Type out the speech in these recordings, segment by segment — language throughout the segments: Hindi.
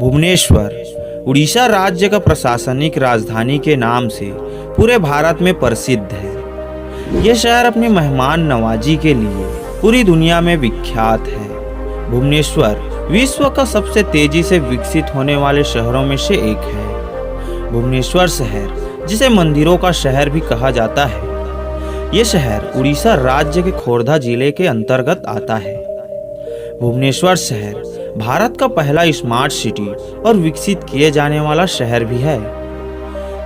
भुवनेश्वर उड़ीसा राज्य का प्रशासनिक राजधानी के नाम से पूरे भारत में प्रसिद्ध है। यह शहर अपनी मेहमान नवाजी के लिए पूरी दुनिया में विख्यात है। भुवनेश्वर विश्व का सबसे तेजी से विकसित होने वाले शहरों में से एक है। भुवनेश्वर शहर, जिसे मंदिरों का शहर भी कहा जाता है, ये शहर उड़ीसा राज्य के खोर्धा जिले के अंतर्गत आता है। भुवनेश्वर शहर भारत का पहला स्मार्ट सिटी और विकसित किए जाने वाला शहर भी है।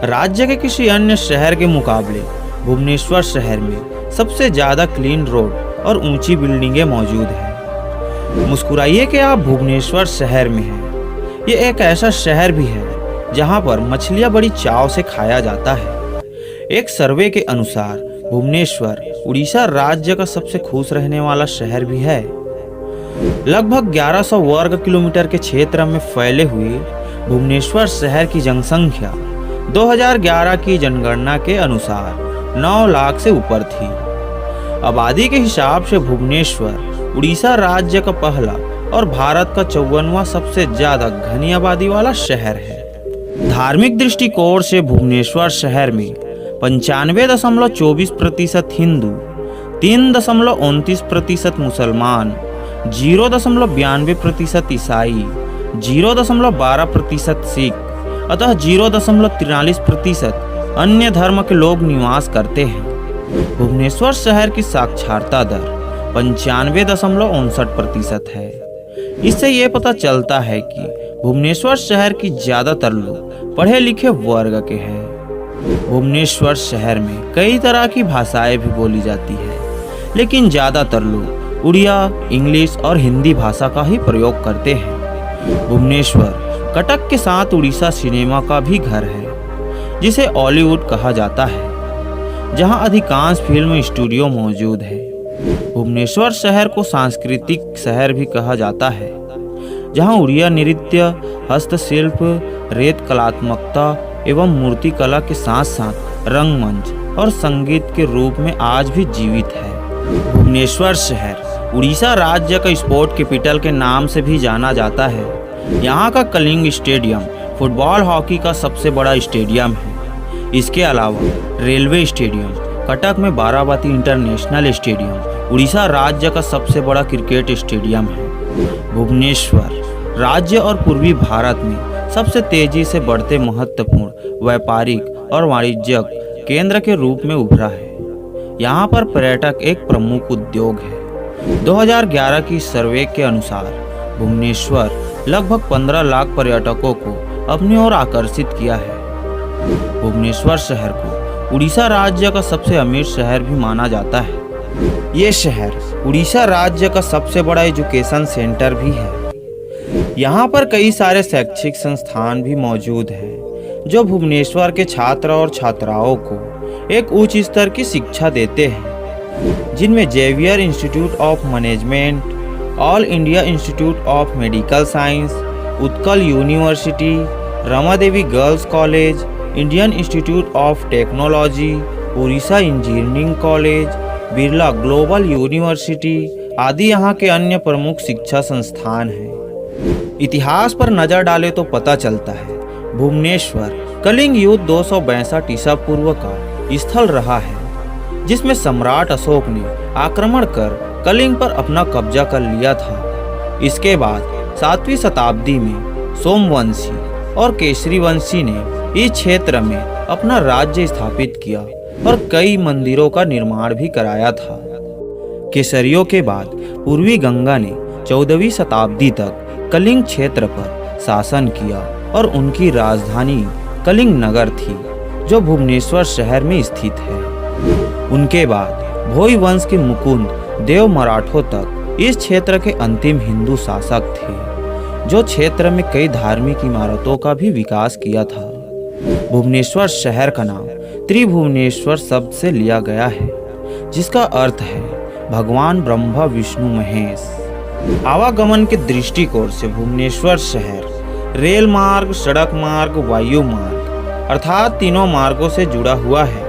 राज्य के किसी अन्य शहर के मुकाबले भुवनेश्वर शहर में सबसे ज़्यादा क्लीन रोड और ऊंची बिल्डिंगें मौजूद हैं। मुस्कुराइए कि आप भुवनेश्वर शहर में हैं। ये एक ऐसा शहर भी है जहां पर मछलियां बड़ी चाव से खाया जाता है। एक सर्वे के अनुसार भुवनेश्वर उड़ीसा राज्य का सबसे खुश रहने वाला शहर भी है। लगभग 1100 वर्ग किलोमीटर के क्षेत्र में फैले हुए भुवनेश्वर शहर की जनसंख्या 2011 की जनगणना के अनुसार 9 लाख से ऊपर थी। आबादी के हिसाब से भुवनेश्वर उड़ीसा राज्य का पहला और भारत का 54वां सबसे ज्यादा घनी आबादी वाला शहर है। धार्मिक दृष्टिकोण से भुवनेश्वर शहर में 95.24% हिंदू, 3.29% मुसलमान, 0.92% ईसाई, 0.12% सिख, अतः 0.43% अन्य धर्म के लोग निवास करते हैं। भुवनेश्वर शहर की साक्षरता दर 95.59% है। इससे ये पता चलता है कि भुवनेश्वर शहर की ज़्यादातर लोग पढ़े लिखे वर्ग के हैं। भुवनेश्वर शहर में कई तरह की भाषाएं भी बोली जाती है, लेकिन ज़्यादातर लोग उड़िया, इंग्लिश और हिंदी भाषा का ही प्रयोग करते हैं। भुवनेश्वर कटक के साथ उड़ीसा सिनेमा का भी घर है, जिसे हॉलीवुड कहा जाता है, जहां अधिकांश फिल्म स्टूडियो मौजूद है। भुवनेश्वर शहर को सांस्कृतिक शहर भी कहा जाता है, जहां उड़िया नृत्य, हस्तशिल्प, रेत कलात्मकता एवं मूर्ति कला के साथ साथ रंगमंच और संगीत के रूप में आज भी जीवित है। भुवनेश्वर शहर उड़ीसा राज्य का स्पोर्ट कैपिटल के नाम से भी जाना जाता है। यहाँ का कलिंग स्टेडियम फुटबॉल हॉकी का सबसे बड़ा स्टेडियम है। इसके अलावा रेलवे स्टेडियम, कटक में बाराबती इंटरनेशनल स्टेडियम उड़ीसा राज्य का सबसे बड़ा क्रिकेट स्टेडियम है। भुवनेश्वर राज्य और पूर्वी भारत में सबसे तेजी से बढ़ते महत्वपूर्ण व्यापारिक और वाणिज्यिक केंद्र के रूप में उभरा है। यहाँ पर पर्यटक एक प्रमुख उद्योग है। 2011 की सर्वे के अनुसार भुवनेश्वर लगभग 15 लाख पर्यटकों को अपनी ओर आकर्षित किया है। भुवनेश्वर शहर को उड़ीसा राज्य का सबसे अमीर शहर भी माना जाता है। ये शहर उड़ीसा राज्य का सबसे बड़ा एजुकेशन सेंटर भी है। यहाँ पर कई सारे शैक्षिक संस्थान भी मौजूद हैं, जो भुवनेश्वर के छात्र और छात्राओं को एक उच्च स्तर की शिक्षा देते हैं, जिनमें Xavier institute of management, all India institute of medical science, Utkal university, Ramadevi girls college, Indian institute of technology, Orissa engineering college, Birla global university आदि यहाँ के अन्य प्रमुख शिक्षा संस्थान हैं। इतिहास पर नजर डालें तो पता चलता है भुवनेश्वर कलिंग युद्ध 262 ईसा पूर्व का स्थल रहा है, जिसमें सम्राट अशोक ने आक्रमण कर कलिंग पर अपना कब्जा कर लिया था। इसके बाद 7वीं शताब्दी में सोमवंशी और केसरी वंशी ने इस क्षेत्र में अपना राज्य स्थापित किया और कई मंदिरों का निर्माण भी कराया था। केसरियों के बाद पूर्वी गंगा ने 14वीं शताब्दी तक कलिंग क्षेत्र पर शासन किया और उनकी राजधानी कलिंग नगर थी, जो भुवनेश्वर शहर में स्थित है। उनके बाद भोई वंश के मुकुंद देव मराठों तक इस क्षेत्र के अंतिम हिंदू शासक थे, जो क्षेत्र में कई धार्मिक इमारतों का भी विकास किया था। भुवनेश्वर शहर का नाम त्रिभुवनेश्वर शब्द से लिया गया है, जिसका अर्थ है भगवान ब्रह्मा विष्णु महेश। आवागमन के दृष्टिकोण से भुवनेश्वर शहर रेल मार्ग, सड़क मार्ग, वायु मार्ग अर्थात तीनों मार्गों से जुड़ा हुआ है।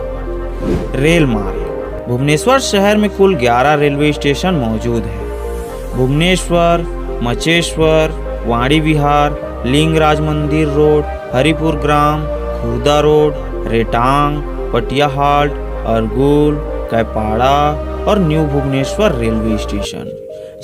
रेल मार्ग भुवनेश्वर शहर में कुल 11 रेलवे स्टेशन मौजूद है। भुवनेश्वर, मचेश्वर, वाणी विहार, लिंगराज मंदिर रोड, हरिपुर ग्राम, खुर्दा रोड, रेटांग, पटिया हाल्ट, अरगुल, कैपाड़ा और न्यू भुवनेश्वर रेलवे स्टेशन,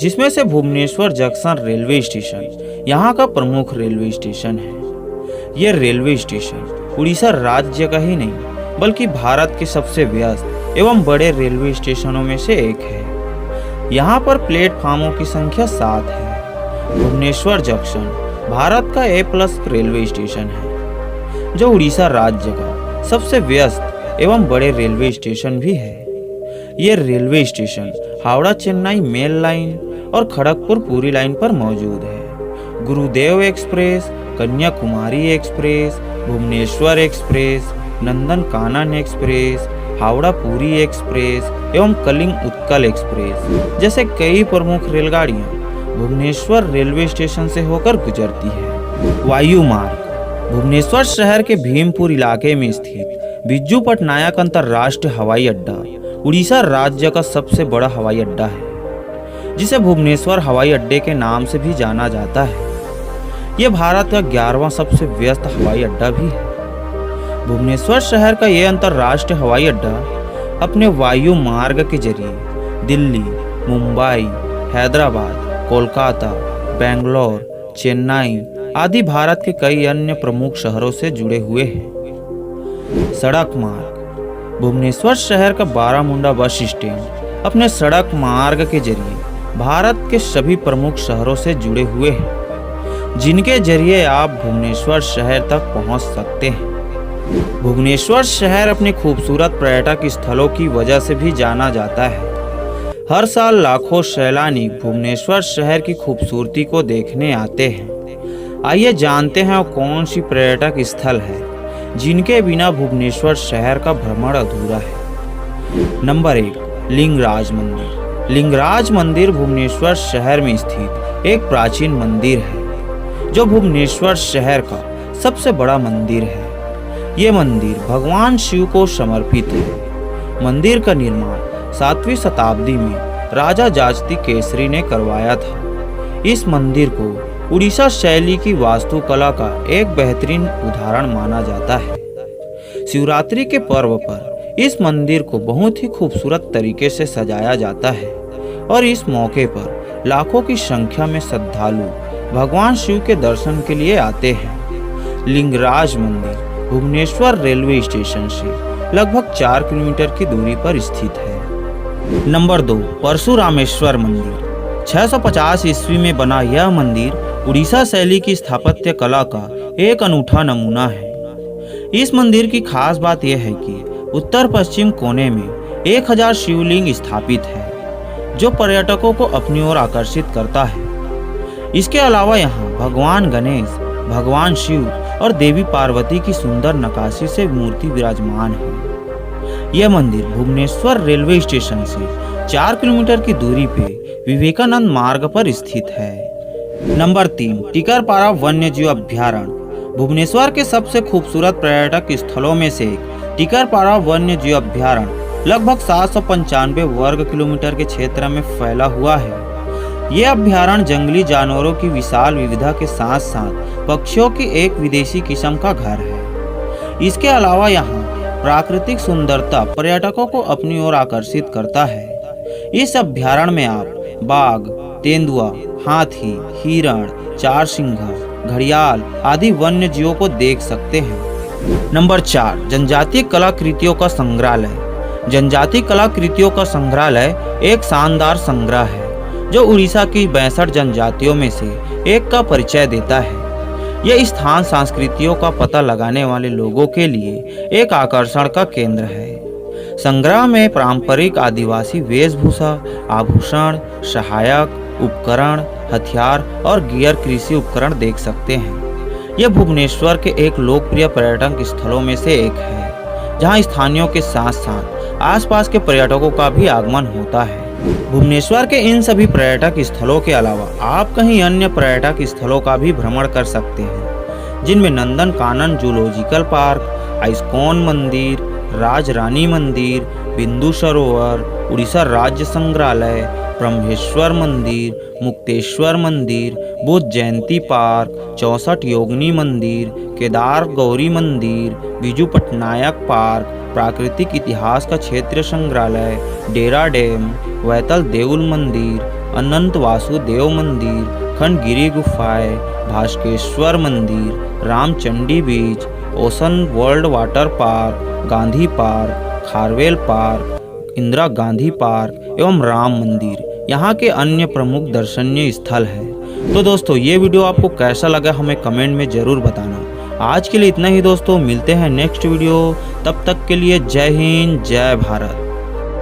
जिसमें से भुवनेश्वर जंक्शन रेलवे स्टेशन यहाँ का प्रमुख रेलवे स्टेशन है। यह रेलवे स्टेशन उड़ीसा राज्य का ही नहीं बल्कि भारत के सबसे व्यस्त एवं बड़े रेलवे स्टेशनों में से एक है। यहाँ पर प्लेटफार्मों की संख्या 7 है। भुवनेश्वर जंक्शन भारत का A+ रेलवे स्टेशन है, जो उड़ीसा राज्य का सबसे व्यस्त एवं बड़े रेलवे स्टेशन भी है। ये railway station Howrah Chennai mail line और खड़गपुर पुरी लाइन पर मौजूद है। Gurudev express, Kanyakumari express, Bhubaneswar express, Nandan Kanan express, Howrah Puri express एवं कलिंग उत्कल एक्सप्रेस जैसे कई प्रमुख रेलगाड़ियां भुवनेश्वर रेलवे स्टेशन से होकर गुजरती है। वायु मार्ग भुवनेश्वर शहर के भीमपुर इलाके में स्थित बिज्जू पटनायक अंतर्राष्ट्रीय हवाई अड्डा उड़ीसा राज्य का सबसे बड़ा हवाई अड्डा है, जिसे भुवनेश्वर हवाई अड्डे के नाम से भी जाना जाता है। यह भारत का 11वां सबसे व्यस्त हवाई अड्डा भी है। भुवनेश्वर शहर का यह अंतर्राष्ट्रीय हवाई अड्डा अपने वायु मार्ग के जरिए दिल्ली, मुंबई, हैदराबाद, कोलकाता, बेंगलोर, चेन्नई आदि भारत के कई अन्य प्रमुख शहरों से जुड़े हुए हैं। सड़क मार्ग भुवनेश्वर शहर का बारामुंडा बस स्टैंड अपने सड़क मार्ग के जरिए भारत के सभी प्रमुख शहरों से जुड़े हुए हैं, जिनके जरिए आप भुवनेश्वर शहर तक पहुंच सकते हैं। भुवनेश्वर शहर अपने खूबसूरत पर्यटक स्थलों की वजह से भी जाना जाता है। हर साल लाखों सैलानी भुवनेश्वर शहर की खूबसूरती को देखने आते हैं। आइए जानते हैं कौन सी पर्यटक स्थल है जिनके बिना भुवनेश्वर शहर का भ्रमण अधूरा है। नंबर 1, लिंगराज मंदिर। लिंगराज मंदिर भुवनेश्वर शहर में स्थित एक प्राचीन मंदिर है, जो भुवनेश्वर शहर का सबसे बड़ा मंदिर है। ये मंदिर भगवान शिव को समर्पित है। मंदिर का निर्माण 7वीं शताब्दी में राजा जाजती केसरी ने करवाया था। इस मंदिर को उड़ीसा शैली की वास्तुकला का एक बेहतरीन उदाहरण माना जाता है। शिवरात्रि के पर्व पर इस मंदिर को बहुत ही खूबसूरत तरीके से सजाया जाता है और इस मौके पर लाखों की संख्या में श्रद्धालु भगवान शिव के दर्शन के लिए आते हैं। लिंगराज मंदिर भुवनेश्वर रेलवे स्टेशन से लगभग 4 किलोमीटर की दूरी पर स्थित है। नंबर 2, परशुरामेश्वर मंदिर। 650 ईस्वी में बना यह मंदिर उड़ीसा शैली की स्थापत्य कला का एक अनूठा नमूना है। इस मंदिर की खास बात यह है कि उत्तर पश्चिम कोने में 1000 शिवलिंग स्थापित है, जो पर्यटकों को अपनी ओर आकर्षित करता है। इसके अलावा यहाँ भगवान गणेश, भगवान शिव और देवी पार्वती की सुंदर नक्काशी से मूर्ति विराजमान है। यह मंदिर भुवनेश्वर रेलवे स्टेशन से 4 किलोमीटर की दूरी पे विवेकानंद मार्ग पर स्थित है। नंबर 3, टिकरपारा वन्यजीव अभ्यारण्य। भुवनेश्वर के सबसे खूबसूरत पर्यटक स्थलों में से एक टिकरपारा वन्यजीव अभ्यारण्य लगभग 795 वर्ग किलोमीटर के क्षेत्र में फैला हुआ है। यह अभ्यारण्य जंगली जानवरों की विशाल विविधता के साथ साथ पक्षियों की एक विदेशी किस्म का घर है। इसके अलावा यहाँ प्राकृतिक सुंदरता पर्यटकों को अपनी ओर आकर्षित करता है। इस अभ्यारण्य में आप बाघ, तेंदुआ, हाथी, हिरण, चारसिंघा, घड़ियाल आदि वन्य जीवों को देख सकते हैं। नंबर 4, जनजातीय कलाकृतियों का संग्रहालय। जनजातीय कलाकृतियों का संग्रहालय एक शानदार संग्रह है, जो उड़ीसा की 62 जनजातियों में से एक का परिचय देता है। यह स्थान संस्कृतियों का पता लगाने वाले लोगों के लिए एक आकर्षण का केंद्र है। संग्रह में पारंपरिक आदिवासी वेशभूषा, आभूषण, सहायक उपकरण, हथियार और गियर कृषि उपकरण देख सकते हैं। यह भुवनेश्वर के एक लोकप्रिय पर्यटन स्थलों में से एक है, जहां स्थानीयों के साथ साथ आसपास के पर्यटकों का भी आगमन होता है। भुवनेश्वर के इन सभी पर्यटक स्थलों के अलावा आप कहीं अन्य पर्यटक स्थलों का भी भ्रमण कर सकते हैं, जिनमें नंदन कानन जूलॉजिकल पार्क, आइस्कॉन मंदिर, राज रानी मंदिर, बिंदु सरोवर, उड़ीसा राज्य संग्रहालय, ब्रह्मेश्वर मंदिर, मुक्तेश्वर मंदिर, बुद्ध जयंती पार्क, 64 योगिनी मंदिर, केदार गौरी मंदिर, बिजू पटनायक पार्क, प्राकृतिक इतिहास का क्षेत्र संग्रहालय, डेरा डैम, वैतल देउल मंदिर, अनंत वासुदेव मंदिर, खंडगिरी गुफाएं, भास्केश्वर मंदिर, Ramchandi beach, ocean world water park, Gandhi park, Kharavela park, Indira Gandhi park एवं राम मंदिर यहाँ के अन्य प्रमुख दर्शनीय स्थल हैं। तो दोस्तों ये वीडियो आपको कैसा लगा हमें कमेंट में ज़रूर बताना। आज के लिए इतना ही दोस्तों, मिलते हैं नेक्स्ट वीडियो। तब तक के लिए जय हिंद, जय भारत।